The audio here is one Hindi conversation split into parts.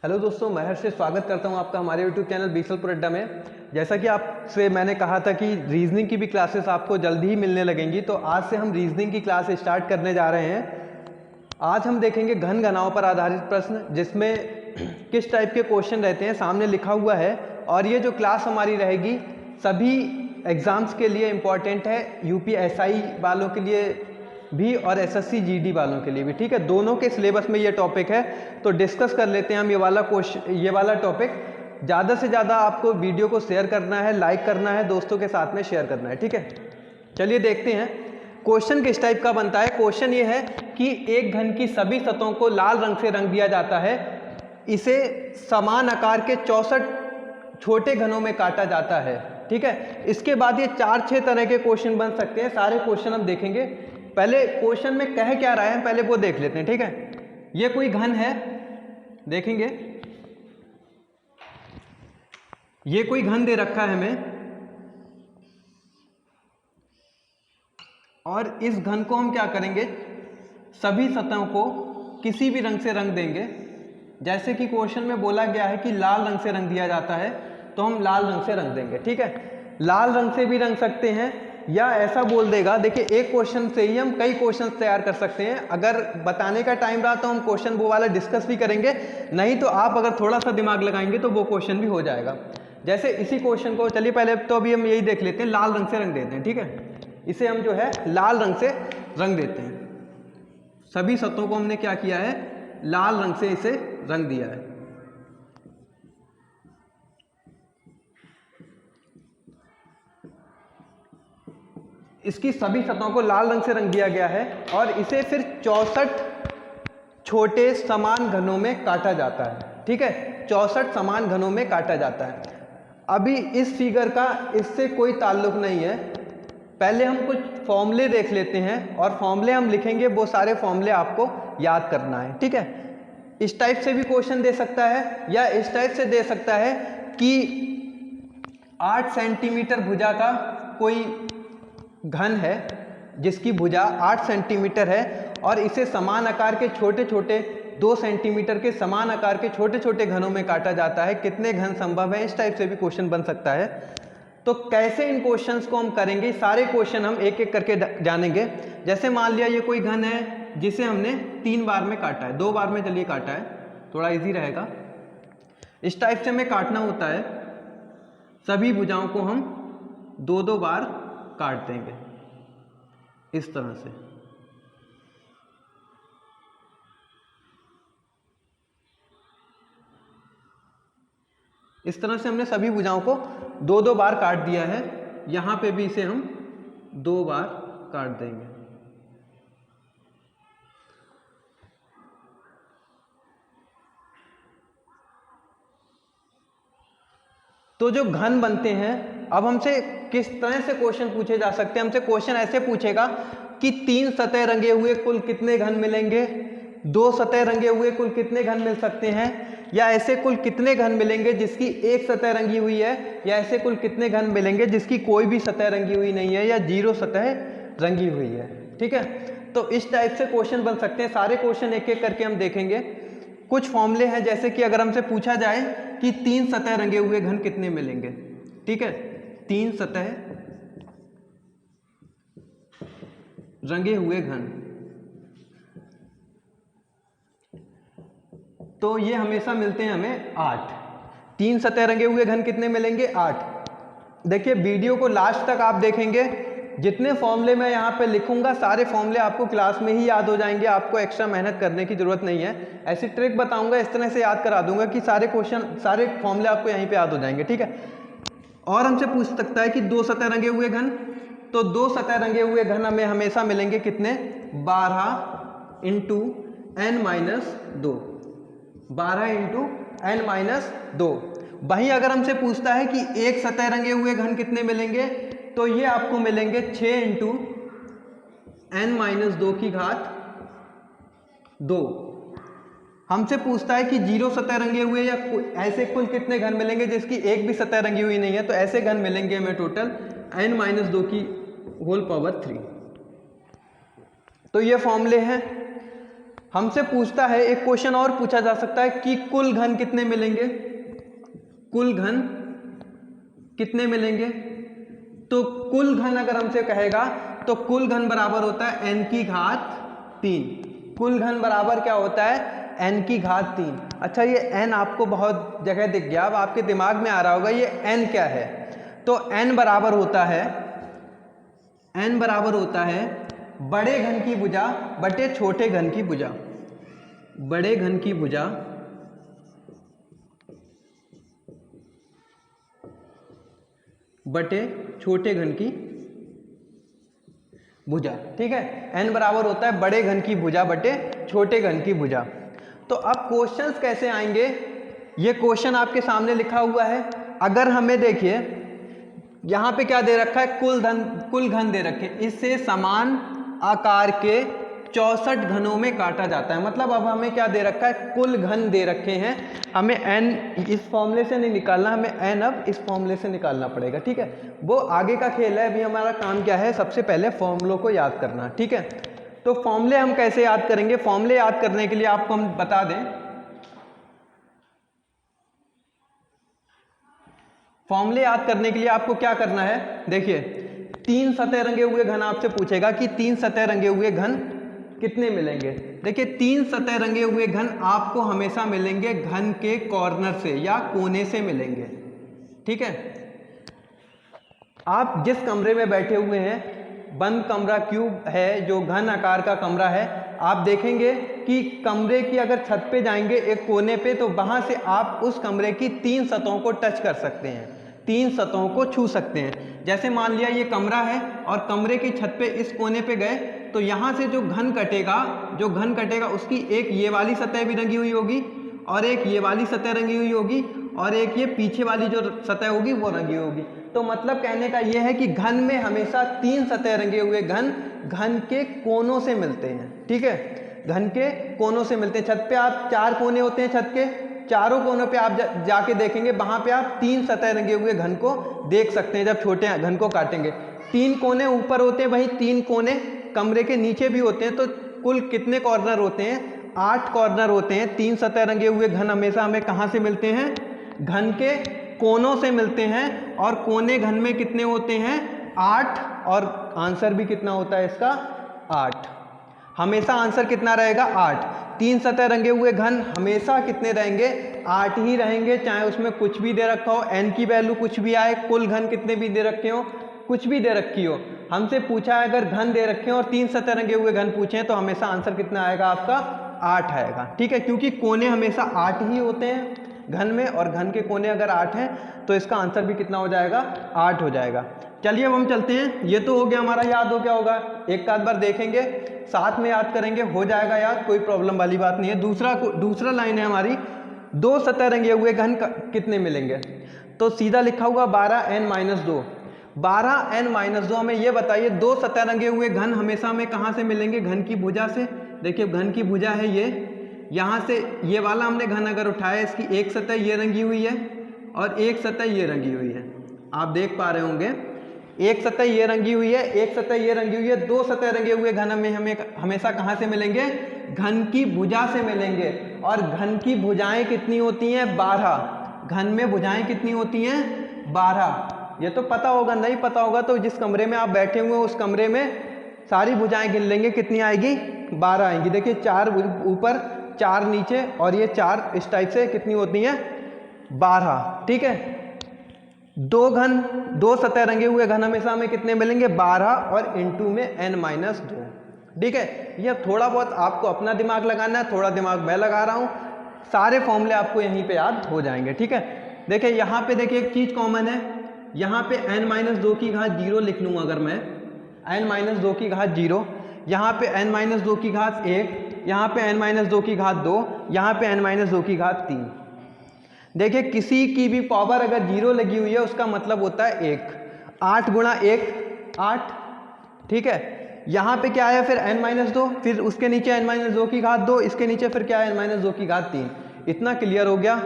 हेलो दोस्तों, मैं हर्ष से स्वागत करता हूं आपका हमारे यूट्यूब चैनल बीसलपुर अड्डा में। जैसा कि आपसे मैंने कहा था कि रीजनिंग की भी क्लासेस आपको जल्दी ही मिलने लगेंगी, तो आज से हम रीजनिंग की क्लास स्टार्ट करने जा रहे हैं। आज हम देखेंगे घन घनाओं पर आधारित प्रश्न, जिसमें किस टाइप के क्वेश्चन रहते हैं सामने लिखा हुआ है। और ये जो क्लास हमारी रहेगी सभी एग्ज़ाम्स के लिए इम्पॉर्टेंट है, यूपीएसआई वालों के लिए भी और एसएससी जीडी वालों के लिए भी। ठीक है, दोनों के सिलेबस में ये टॉपिक है, तो डिस्कस कर लेते हैं हम ये वाला टॉपिक। ज़्यादा से ज़्यादा आपको वीडियो को शेयर करना है, लाइक करना है, दोस्तों के साथ में शेयर करना है। ठीक है, चलिए देखते हैं क्वेश्चन किस टाइप का बनता है। क्वेश्चन ये है कि एक घन की सभी सतहों को लाल रंग से रंग दिया जाता है, इसे समान आकार के 64 छोटे घनों में काटा जाता है। ठीक है, इसके बाद ये 4-6 तरह के क्वेश्चन बन सकते हैं। सारे क्वेश्चन हम देखेंगे। पहले क्वेश्चन में कह क्या रहा है पहले वो देख लेते हैं। ठीक है, ये कोई घन है, देखेंगे ये कोई घन दे रखा है हमें, और इस घन को हम क्या करेंगे, सभी सतहों को किसी भी रंग से रंग देंगे। जैसे कि क्वेश्चन में बोला गया है कि लाल रंग से रंग दिया जाता है, तो हम लाल रंग से रंग देंगे। ठीक है, लाल रंग से भी रंग सकते हैं, या ऐसा बोल देगा, देखिए एक क्वेश्चन से ही हम कई क्वेश्चन तैयार कर सकते हैं। अगर बताने का टाइम रहा तो हम क्वेश्चन वो वाला डिस्कस भी करेंगे, नहीं तो आप अगर थोड़ा सा दिमाग लगाएंगे तो वो क्वेश्चन भी हो जाएगा। जैसे इसी क्वेश्चन को, चलिए पहले तो अभी हम यही देख लेते हैं, लाल रंग से रंग देते हैं। ठीक है, इसे हम जो है लाल रंग से रंग देते हैं। सभी सतहों को हमने क्या किया है, लाल रंग से इसे रंग दिया है। इसकी सभी सतहों को लाल रंग से रंग दिया गया है, और इसे फिर 64 छोटे समान घनों में काटा जाता है। ठीक है, 64 समान घनों में काटा जाता है। अभी इस फिगर का इससे कोई ताल्लुक नहीं है, पहले हम कुछ फॉर्मूले देख लेते हैं, और फॉर्मूले हम लिखेंगे, वो सारे फॉर्मूले आपको याद करना है। ठीक है, इस टाइप से भी क्वेश्चन दे सकता है, या इस टाइप से दे सकता है कि 8 सेंटीमीटर भुजा का कोई घन है जिसकी भुजा 8 सेंटीमीटर है, और इसे समान आकार के छोटे छोटे 2 सेंटीमीटर के समान आकार के छोटे छोटे घनों में काटा जाता है, कितने घन संभव है। इस टाइप से भी क्वेश्चन बन सकता है। तो कैसे इन क्वेश्चंस को हम करेंगे, सारे क्वेश्चन हम एक एक करके जानेंगे। जैसे मान लिया ये कोई घन है जिसे हमने 3 बार में काटा है, 2 बार में चलिए काटा है, थोड़ा इजी रहेगा। इस टाइप से हमें काटना होता है, सभी भुजाओं को हम 2-2 बार काट देंगे इस तरह से। इस तरह से हमने सभी भुजाओं को 2-2 बार काट दिया है। यहां पे भी इसे हम 2 बार काट देंगे। तो जो घन बनते हैं, अब हमसे किस तरह से क्वेश्चन पूछे जा सकते हैं। हमसे क्वेश्चन ऐसे पूछेगा कि 3 सतह रंगे हुए कुल कितने घन मिलेंगे, 2 सतह रंगे हुए कुल कितने घन मिल सकते हैं, या ऐसे कुल कितने घन मिलेंगे जिसकी एक सतह रंगी हुई है, या ऐसे कुल कितने घन मिलेंगे जिसकी कोई भी सतह रंगी हुई नहीं है, या 0 सतह रंगी हुई है। ठीक है, तो इस टाइप से क्वेश्चन बन सकते हैं। सारे क्वेश्चन एक एक करके हम देखेंगे। कुछ फॉर्मूले हैं, जैसे कि अगर हमसे पूछा जाए कि 3 सतह रंगे हुए घन कितने मिलेंगे। ठीक है, 3 सतह रंगे हुए घन, तो ये हमेशा मिलते हैं हमें 8। 3 सतह रंगे हुए घन कितने मिलेंगे, 8। देखिए वीडियो को लास्ट तक आप देखेंगे, जितने फॉर्मूले मैं यहाँ पे लिखूंगा सारे फॉर्मूले आपको क्लास में ही याद हो जाएंगे, आपको एक्स्ट्रा मेहनत करने की जरूरत नहीं है। ऐसी ट्रिक बताऊंगा, इस तरह से याद करा दूंगा कि सारे क्वेश्चन सारे फॉर्मूले आपको यहीं पे याद हो जाएंगे। ठीक है, और हमसे पूछ सकता है कि 2 सतह रंगे हुए घन, तो 2 सतह रंगे हुए घन हमें हमेशा मिलेंगे कितने, 12 इंटू n-2, 12 इंटू n-2। वहीं अगर हमसे पूछता है कि एक सतह रंगे हुए घन कितने मिलेंगे, तो ये आपको मिलेंगे 6 इंटू n-2 की घात 2। हमसे पूछता है कि 0 सतह रंगे हुए या ऐसे कुल कितने घन मिलेंगे जिसकी एक भी सतह रंगी हुई नहीं है, तो ऐसे घन मिलेंगे हमें टोटल n-2 की होल पावर 3। तो ये फॉर्मूले हैं। हमसे पूछता है, एक क्वेश्चन और पूछा जा सकता है कि कुल घन कितने मिलेंगे, कुल घन कितने मिलेंगे। तो कुल घन अगर हमसे कहेगा तो कुल घन बराबर होता है n की घात 3। कुल घन बराबर क्या होता है, n की घात 3। अच्छा, ये n आपको बहुत जगह दिख गया, अब आपके दिमाग में आ रहा होगा ये n क्या है। तो n बराबर होता है, n बराबर होता है बड़े घन की भुजा बटे छोटे घन की भुजा, बड़े घन की भुजा बटे छोटे घन की भुजा। ठीक है, n बराबर होता है बड़े घन की भुजा बटे छोटे घन की भुजा। तो अब क्वेश्चंस कैसे आएंगे, ये क्वेश्चन आपके सामने लिखा हुआ है। अगर हमें देखिए यहाँ पे क्या दे रखा है, कुल घन दे रखे, इससे समान आकार के 64 घनों में काटा जाता है। मतलब अब हमें क्या दे रखा है, कुल घन दे रखे हैं। हमें n इस फॉर्मूले से नहीं निकालना, हमें n अब इस फॉर्मूले से निकालना पड़ेगा। ठीक है, वो आगे का खेल है। अभी हमारा काम क्या है, सबसे पहले फॉर्मूलों को याद करना। ठीक है, तो फॉर्मूले हम कैसे याद करेंगे, फॉर्मूले याद करने के लिए आपको हम बता दें, फॉर्मूले याद करने के लिए आपको क्या करना है। देखिए, 3 सतह रंगे हुए घन आपसे पूछेगा कि 3 सतह रंगे हुए घन कितने मिलेंगे। देखिए, 3 सतह रंगे हुए घन आपको हमेशा मिलेंगे घन के कॉर्नर से या कोने से मिलेंगे। ठीक है, आप जिस कमरे में बैठे हुए हैं, बंद कमरा क्यूब है, जो घन आकार का कमरा है, आप देखेंगे कि कमरे की अगर छत पे जाएंगे एक कोने पे, तो वहां से आप उस कमरे की 3 सतहों को टच कर सकते हैं, 3 सतहों को छू सकते हैं। जैसे मान लिया ये कमरा है और कमरे की छत पे इस कोने पे गए, तो यहाँ से जो घन कटेगा उसकी एक ये वाली सतह भी रंगी हुई होगी और एक ये वाली सतह रंगी हुई होगी और एक ये पीछे वाली जो सतह होगी वो रंगी होगी। तो मतलब कहने का ये है कि घन में हमेशा 3 सतह रंगे हुए घन के कोनों से मिलते हैं। ठीक है, घन के कोनों से मिलते हैं। छत पे आप 4 कोने होते हैं, छत के चारों कोनों पे आप जाके देखेंगे, वहां पे आप 3 सतह रंगे हुए घन को देख सकते हैं। जब छोटे घन को काटेंगे 3 कोने ऊपर होते हैं, वहीं 3 कोने कमरे के नीचे भी होते हैं। तो कुल कितने कॉर्नर होते हैं, 8 कॉर्नर होते हैं। 3 सतह रंगे हुए घन हमेशा हमें कहाँ से मिलते हैं, घन के कोनों से मिलते हैं। और कोने घन में कितने होते हैं, 8। और आंसर भी कितना होता है इसका, 8। हमेशा आंसर कितना रहेगा, 8। 3 सतह रंगे हुए घन हमेशा कितने रहेंगे, 8 ही रहेंगे, चाहे उसमें कुछ भी दे रखा हो, n की वैल्यू कुछ भी आए, कुल घन कितने भी दे रखे हो, कुछ भी दे रखी हो। हमसे पूछा है अगर घन दे रखे हो और 3 सतह रंगे हुए घन पूछे तो हमेशा आंसर कितना आएगा आपका, 8 आएगा। ठीक है, क्योंकि कोने हमेशा 8 ही होते हैं घन में, और घन के कोने अगर 8 हैं तो इसका आंसर भी कितना हो जाएगा, 8 हो जाएगा। चलिए अब हम चलते हैं, ये तो हो गया हमारा, याद हो गया होगा, एक आध बार देखेंगे, साथ में याद करेंगे, हो जाएगा याद, कोई प्रॉब्लम वाली बात नहीं है। दूसरा लाइन है हमारी, 2 सतह रंगे हुए घन कितने मिलेंगे। तो सीधा लिखा हुआ 12n-2। 12n-2 हमें ये बताइए, 2 सतह रंगे हुए घन हमेशा हमें कहाँ से मिलेंगे, घन की भुजा से। देखिए घन की भुजा है ये, यहाँ से ये वाला हमने घन अगर उठाया, इसकी एक सतह ये रंगी हुई है और एक सतह ये रंगी हुई है, आप देख पा रहे होंगे, एक सतह ये रंगी हुई है, एक सतह ये रंगी हुई है। 2 सतह रंगे हुए घन हमें हमेशा कहाँ से मिलेंगे, घन की भुजा से मिलेंगे। और घन की भुजाएं कितनी होती हैं, 12। घन में भुजाएं कितनी होती हैं, 12। ये तो पता होगा, नहीं पता होगा तो जिस कमरे में आप बैठे हुए हैं उस कमरे में सारी भुजाएं गिन लेंगे, कितनी आएगी, 12 आएंगी। देखिए 4 ऊपर 4 नीचे और ये 4 इस टाइप से कितनी होती हैं, 12। ठीक है, 2 सतह रंगे हुए घन हमेशा हमें कितने मिलेंगे, 12 और इनटू में n-2। ठीक है, यह थोड़ा बहुत आपको अपना दिमाग लगाना है, थोड़ा दिमाग मैं लगा रहा हूँ, सारे फॉर्मूले आपको यहीं पे याद हो जाएंगे। ठीक है, देखिए यहाँ पे देखिए एक चीज कॉमन है, यहाँ पे n-2 की घात 0 लिख लूँ अगर मैं, n-2 की घात 0, यहाँ पे n-2 की घात 1, यहाँ पे n-2 की घात 2, यहाँ पे n-2 की घात 3। देखिए किसी की भी पावर अगर 0 लगी हुई है उसका मतलब होता है 1। 8 गुणा 1 8। ठीक है, यहाँ पे क्या है फिर n-2, फिर उसके नीचे n-2 की घात 2, इसके नीचे फिर क्या है n-2 की घात 3। इतना क्लियर हो गया।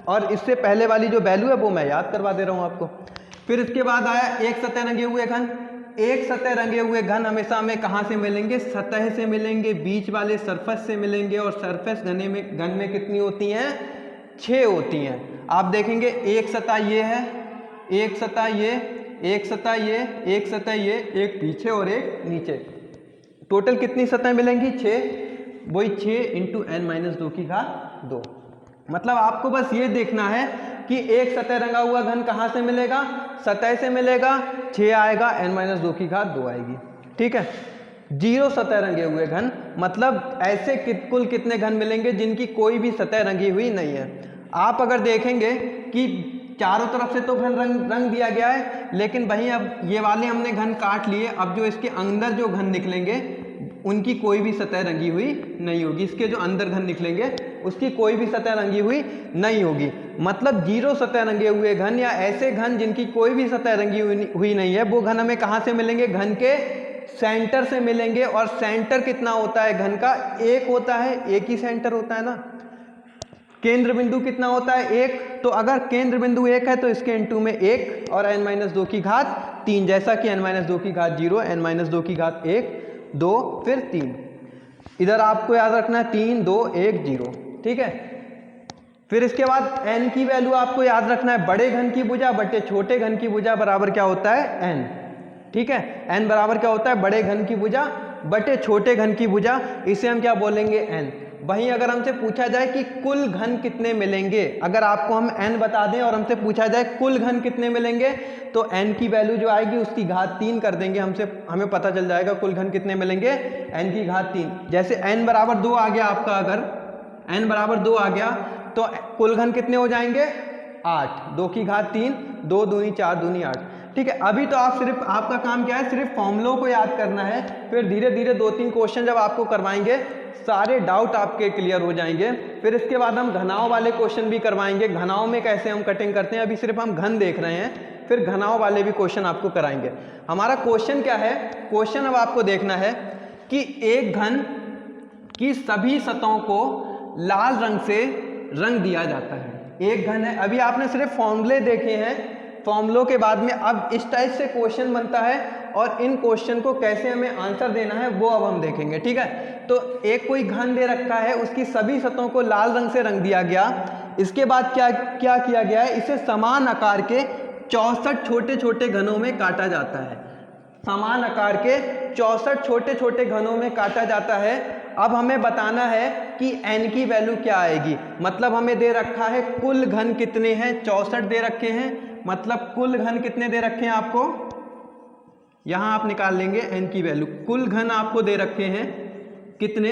और इससे पहले वाली जो वैल्यू है वो मैं याद करवा दे रहा हूँ आपको। फिर इसके बाद आया एक सतह रंगे हुए घन, एक सतह रंगे हुए घन हमेशा हमें कहाँ से मिलेंगे, सतह से मिलेंगे, बीच वाले सरफेस से मिलेंगे, और सरफेस घन में कितनी होती हैं, 6 होती हैं। आप देखेंगे एक सतह ये है, एक सतह ये, एक सतह ये, एक सतह ये, एक पीछे और एक नीचे, टोटल कितनी सतह मिलेंगी, 6। वही 6 इंटू n-2 मतलब आपको बस ये देखना है कि एक सतह रंगा हुआ घन कहाँ से मिलेगा, सतह से मिलेगा, 6 आएगा, n-2 आएगी, ठीक है। 0 सतह रंगे हुए घन मतलब ऐसे कुल कितने घन मिलेंगे जिनकी कोई भी सतह रंगी हुई नहीं है। आप अगर देखेंगे कि चारों तरफ से तो घन रंग दिया गया है, लेकिन वहीं अब ये वाले हमने घन काट लिए, अब जो इसके अंदर जो घन निकलेंगे उनकी कोई भी सतह रंगी हुई नहीं होगी, इसके जो अंदर घन निकलेंगे उसकी कोई भी सतह रंगी हुई नहीं होगी। मतलब 0 सतह रंगे हुए घन या ऐसे घन जिनकी कोई भी सतह रंगी हुई नहीं है, वो घन हमें कहाँ से मिलेंगे, घन के सेंटर से मिलेंगे। और सेंटर कितना होता है घन का, 1 होता है, एक ही सेंटर होता है ना। केंद्र बिंदु कितना होता है, 1। तो अगर केंद्र बिंदु 1 है तो इसके इंटू में 1 और n-2 जैसा कि n-2 n-2 1 2 फिर 3। इधर आपको याद रखना है 3 2 1 0, ठीक है। फिर इसके बाद n की वैल्यू आपको याद रखना है, बड़े घन की भुजा बटे छोटे घन की भुजा बराबर क्या होता है, n, ठीक है। n बराबर क्या होता है, बड़े घन की भुजा बटे छोटे घन की भुजा, इसे हम क्या बोलेंगे, n। वहीं अगर हमसे पूछा जाए कि कुल घन कितने मिलेंगे, अगर आपको हम n बता दें और हमसे पूछा जाए कुल घन कितने मिलेंगे, तो n की वैल्यू जो आएगी उसकी घात 3 कर देंगे, हमें पता चल जाएगा कुल घन कितने मिलेंगे, n की घात 3। जैसे n बराबर 2 आ गया आपका, अगर n बराबर 2 आ गया तो कुल घन कितने हो जाएंगे, 8, 2 की घात 3, 2 दूनी 4 दूनी 8, ठीक है। अभी तो आप सिर्फ, आपका काम क्या है, सिर्फ फॉर्मूलों को याद करना है। फिर धीरे धीरे 2-3 क्वेश्चन जब आपको करवाएंगे सारे डाउट आपके क्लियर हो जाएंगे। फिर इसके बाद हम घनाओं वाले क्वेश्चन भी करवाएंगे, घनाओं में कैसे हम कटिंग करते हैं, अभी सिर्फ हम घन देख रहे हैं, फिर घनाओं वाले भी क्वेश्चन आपको कराएंगे। हमारा क्वेश्चन क्या है, क्वेश्चन अब आपको देखना है कि एक घन की सभी सतहों को लाल रंग से रंग दिया जाता है। एक घन है, अभी आपने सिर्फ फॉर्मूले देखे हैं, फॉर्मूलों के बाद में अब इस टाइप से क्वेश्चन बनता है और इन क्वेश्चन को कैसे हमें आंसर देना है वो अब हम देखेंगे, ठीक है। तो एक कोई घन दे रखा है, उसकी सभी सतहों को लाल रंग से रंग दिया गया। इसके बाद क्या किया गया है, इसे समान आकार के 64 छोटे छोटे घनों में काटा जाता है। समान आकार के 64 छोटे छोटे घनों में काटा जाता है। अब हमें बताना है कि n की वैल्यू क्या आएगी। मतलब हमें दे रखा है कुल घन कितने हैं, 64 दे रखे हैं, मतलब कुल घन कितने दे रखे हैं आपको, यहां आप निकाल लेंगे n की वैल्यू। कुल घन आपको दे रखे हैं कितने,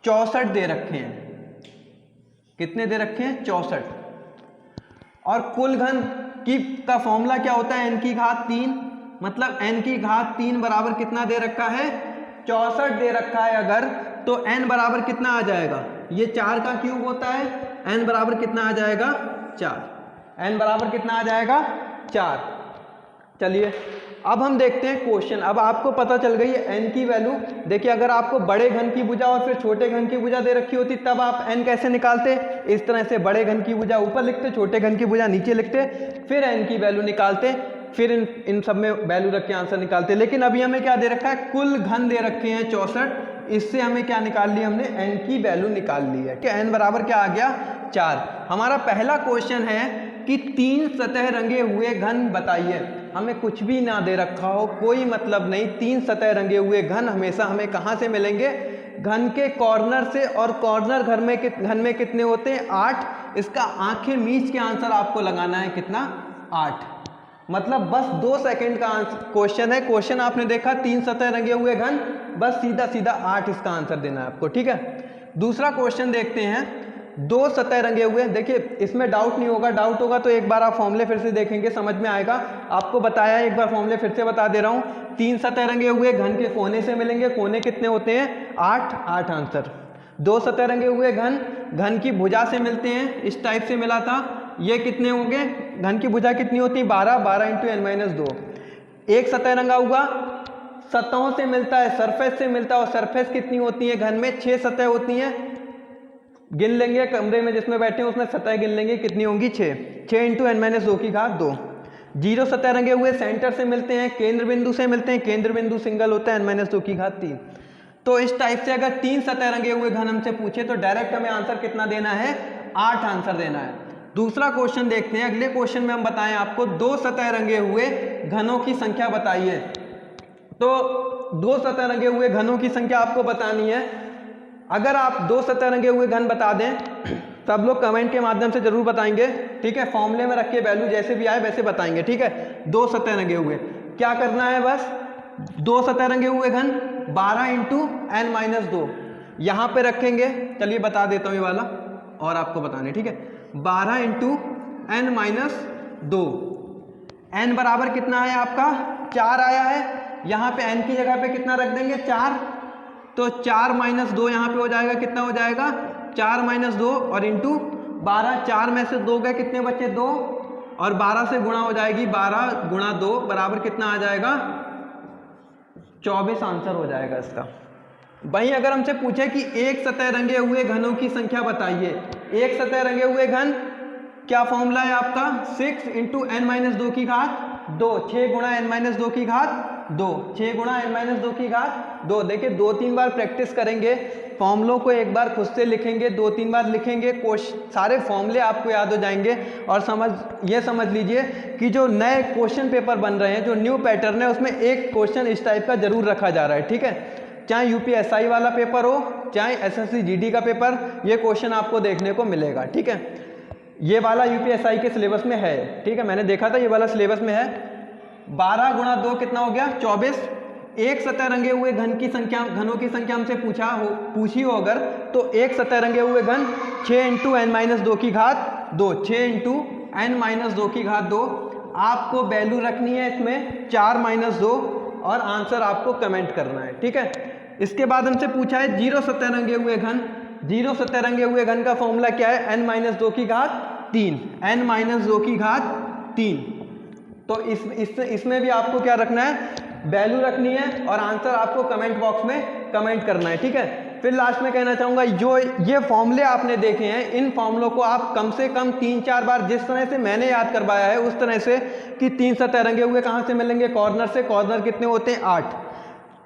64 दे रखे हैं। कितने दे रखे हैं, 64। और कुल घन का फॉर्मूला क्या होता है, n की घात 3। मतलब n की घात 3 बराबर कितना दे रखा है, 64 दे रखा है अगर, तो n बराबर कितना आ जाएगा, ये 4 का क्यूब होता है, n बराबर कितना आ जाएगा, 4। n बराबर कितना आ जाएगा, 4। चलिए अब हम देखते हैं क्वेश्चन। अब आपको पता चल गई है n की वैल्यू। देखिए अगर आपको बड़े घन की भुजा और फिर छोटे घन की भुजा दे रखी होती तब आप n कैसे निकालते, इस तरह से बड़े घन की भुजा ऊपर लिखते, छोटे घन की भुजा नीचे लिखते, फिर n की वैल्यू निकालते, फिर इन सब में वैल्यू रख के आंसर निकालते। लेकिन अभी हमें क्या दे रखा है, कुल घन दे रखे हैं 64, इससे हमें क्या निकाल लिया, हमने n की वैल्यू निकाल ली है कि n बराबर क्या आ गया, 4। हमारा पहला क्वेश्चन है कि 3 सतह रंगे हुए घन बताइए। हमें कुछ भी ना दे रखा हो, कोई मतलब नहीं, 3 सतह रंगे हुए घन हमेशा हमें कहाँ से मिलेंगे, घन के कॉर्नर से। और कॉर्नर घन में कितने होते हैं, 8। इसका आंखें मीच के आंसर आपको लगाना है कितना, 8। मतलब बस 2 सेकंड का क्वेश्चन है। क्वेश्चन आपने देखा 3 सतह रंगे हुए घन, बस सीधा सीधा 8 इसका आंसर देना है आपको, ठीक है। दूसरा क्वेश्चन देखते हैं, 2 सतह रंगे हुए। देखिए इसमें डाउट नहीं होगा, डाउट होगा तो एक बार आप फॉर्मूले फिर से देखेंगे, समझ में आएगा। आपको बताया एक बार, फॉर्मूले फिर से बता दे रहा हूँ। 3 सतह रंगे हुए घन के कोने से मिलेंगे, कोने कितने होते हैं, 8, 8 आंसर। 2 सतह रंगे हुए घन की भुजा से मिलते हैं, इस टाइप से मिला था, ये कितने होंगे, घन की भुजा कितनी होती है, 12, 12 इंटू n-2। एक सतह रंगा हुआ सतहों से मिलता है, सरफेस से मिलता है, और सरफेस कितनी होती है, घन में 6 सतह होती हैं। गिन लेंगे, कमरे में जिसमें बैठे हैं उसमें सतह गिन लेंगे, कितनी होंगी, 6 इंटू n-2 की घात 2। 0 सतह रंगे हुए सेंटर से मिलते हैं, केंद्र बिंदु से मिलते हैं, केंद्र बिंदु सिंगल होता है n-2 की घात 3। तो इस टाइप से अगर 3 सतह रंगे हुए घन हमसे पूछे तो डायरेक्ट हमें आंसर कितना देना है, 8 आंसर देना है। दूसरा क्वेश्चन देखते हैं। अगले क्वेश्चन में हम बताएं आपको 2 सतह रंगे हुए घनों की संख्या बताइए। तो 2 सतह रंगे हुए घनों की संख्या आपको बतानी है। अगर आप 2 सतह रंगे हुए घन बता दें, सब लोग कमेंट के माध्यम से जरूर बताएंगे, ठीक है। फॉर्मूले में रख के वैल्यू जैसे भी आए वैसे बताएंगे, ठीक है। 2 सतह रंगे हुए क्या करना है, बस 2 सतह रंगे हुए घन 12 इंटू n-2 यहाँ पे रखेंगे। चलिए बता देता हूँ ये वाला और आपको बताने, ठीक है। 12 इंटू n-2, n बराबर कितना है आपका 4 आया है। यहाँ पे n की जगह पे कितना रख देंगे 4, तो 4 - 2 यहाँ पे हो जाएगा, कितना हो जाएगा 4 - 2 और इंटू 12। 4 में से 2 गए, कितने बचे 2, और 12 से गुणा हो जाएगी, 12 गुणा 2 बराबर कितना आ जाएगा 24 आंसर हो जाएगा इसका। वहीं अगर हमसे पूछे कि एक सतह रंगे हुए घनों की संख्या बताइए, एक सतह रंगे हुए घन क्या फॉर्मूला है आपका 6 इंटू n-2 की घात 2, 6 गुणा n-2 की घात 2, 6 गुणा n-2 की घात 2। देखिए 2-3 बार प्रैक्टिस करेंगे, फॉर्मूलों को एक बार खुद से लिखेंगे, 2-3 बार लिखेंगे, सारे फॉर्मूले आपको याद हो जाएंगे। और समझ लीजिए कि जो नए क्वेश्चन पेपर बन रहे हैं, जो न्यू पैटर्न है, उसमें एक क्वेश्चन इस टाइप का जरूर रखा जा रहा है, ठीक है। चाहे यूपीएसआई वाला पेपर हो, चाहे एसएससी जीडी का पेपर, ये क्वेश्चन आपको देखने को मिलेगा, ठीक है। ये वाला यूपीएसआई के सिलेबस में है, ठीक है, मैंने देखा था ये वाला सिलेबस में है। 12 गुणा 2 कितना हो गया 24। एक सतह रंगे हुए घन की संख्या, घनों की संख्या हमसे पूछी हो अगर, तो एक सतह रंगे हुए घन 6 इंटू n-2 की घात 2, 6 इंटू n-2 की घात 2। आपको वैल्यू रखनी है इसमें 4 - 2 और आंसर आपको कमेंट करना है, ठीक है। इसके बाद हमसे पूछा है 0 सतह रंगे हुए घन। 0 सतह रंगे हुए घन का फॉर्मूला क्या है, n-2 की घात 3, n-2 की घात 3। तो इसमें भी आपको क्या रखना है, वैल्यू रखनी है और आंसर आपको कमेंट बॉक्स में कमेंट करना है, ठीक है। फिर लास्ट में कहना चाहूँगा, जो ये फॉर्मूले आपने देखे हैं, इन फॉर्मूलों को आप कम से कम 3-4 बार, जिस तरह से मैंने याद करवाया है उस तरह से, कि 3 सतह रंगे हुए कहाँ से मिलेंगे, कॉर्नर से। कॉर्नर कितने होते हैं 8।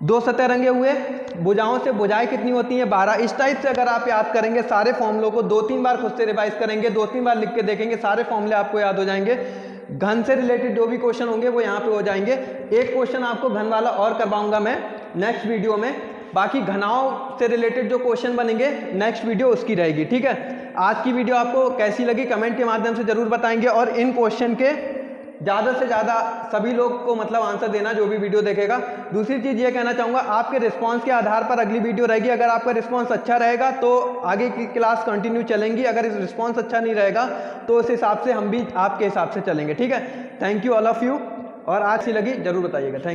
2 सतह रंगे हुए भुजाओं से भुजाएं कितनी होती हैं 12। इस टाइप से अगर आप याद करेंगे सारे फॉर्मूलों को, 2-3 बार खुद से रिवाइज करेंगे, 2-3 बार लिख के देखेंगे, सारे फॉर्मूले आपको याद हो जाएंगे। घन से रिलेटेड जो भी क्वेश्चन होंगे वो यहाँ पे हो जाएंगे। एक क्वेश्चन आपको घन वाला और करवाऊंगा मैं नेक्स्ट वीडियो में। बाकी घनाओं से रिलेटेड जो क्वेश्चन बनेंगे नेक्स्ट वीडियो उसकी रहेगी, ठीक है। आज की वीडियो आपको कैसी लगी कमेंट के माध्यम से जरूर बताएंगे, और इन क्वेश्चन के ज़्यादा से ज़्यादा सभी लोग को मतलब आंसर देना जो भी वीडियो देखेगा। दूसरी चीज़ ये कहना चाहूँगा, आपके रिस्पांस के आधार पर अगली वीडियो रहेगी। अगर आपका रिस्पांस अच्छा रहेगा तो आगे की क्लास कंटिन्यू चलेंगी, अगर इस रिस्पांस अच्छा नहीं रहेगा तो उस हिसाब से हम भी आपके हिसाब से चलेंगे, ठीक है। Thank you all of you, और आज सी लगी जरूर बताइएगा। Thank you.